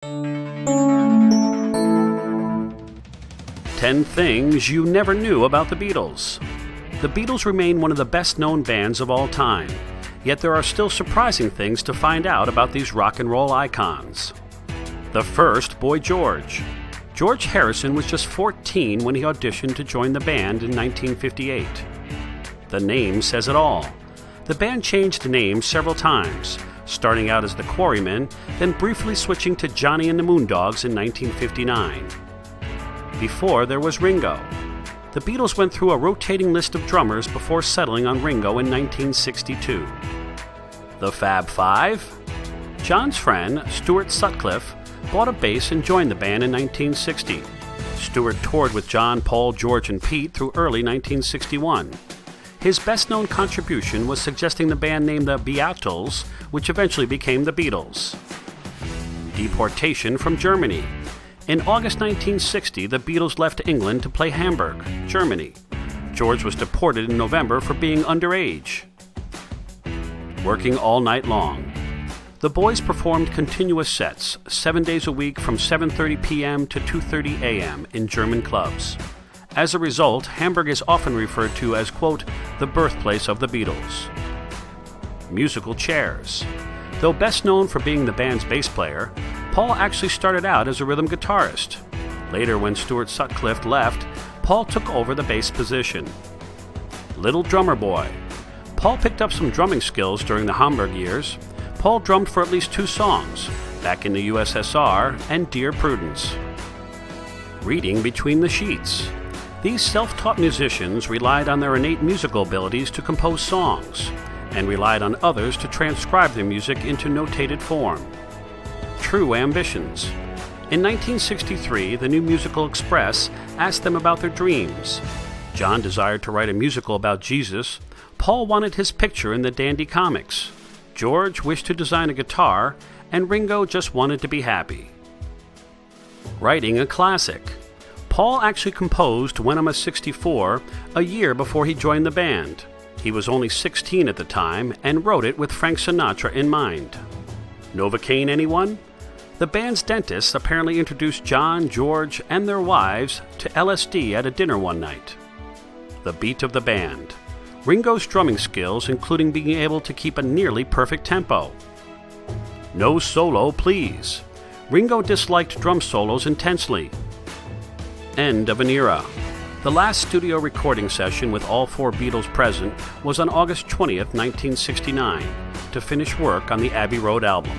10 things you never knew about the Beatles. The Beatles remain one of the best-known bands of all time, yet there are still surprising things to find out about these rock and roll icons. The first, Boy George. George Harrison was just 14 when he auditioned to join the band in 1958. The name says it all. The band changed names several times, starting out as the Quarrymen, then briefly switching to Johnny and the Moondogs in 1959. Before there was Ringo. The Beatles went through a rotating list of drummers before settling on Ringo in 1962. The Fab Five. John's friend, Stuart Sutcliffe, bought a bass and joined the band in 1960. Stuart toured with John, Paul, George, and Pete through early 1961. His best-known contribution was suggesting the band name the Beatles, which eventually became the Beatles. Deportation from Germany. In August 1960, the Beatles left England to play Hamburg, Germany. George was deported in November for being underage. Working all night long. The boys performed continuous sets, 7 days a week from 7:30 p.m. to 2:30 a.m. in German clubs. As a result, Hamburg is often referred to as, quote, the birthplace of the Beatles. Musical chairs. Though best known for being the band's bass player, Paul actually started out as a rhythm guitarist. Later, when Stuart Sutcliffe left, Paul took over the bass position. Little drummer boy. Paul picked up some drumming skills during the Hamburg years. Paul drummed for at least 2 songs, Back in the USSR and Dear Prudence. Reading between the sheets. These self-taught musicians relied on their innate musical abilities to compose songs, and relied on others to transcribe their music into notated form. True ambitions. In 1963, the New Musical Express asked them about their dreams. John desired to write a musical about Jesus. Paul wanted his picture in the Dandy comics. George wished to design a guitar, and Ringo just wanted to be happy. Writing a classic. Paul actually composed When I'm a 64 a year before he joined the band. He was only 16 at the time and wrote it with Frank Sinatra in mind. Novocaine, anyone? The band's dentist apparently introduced John, George, and their wives to LSD at a dinner one night. The beat of the band. Ringo's drumming skills, including being able to keep a nearly perfect tempo. No solo, please. Ringo disliked drum solos intensely. End of an era. The last studio recording session with all 4 Beatles present was on August 20th, 1969, to finish work on the Abbey Road album.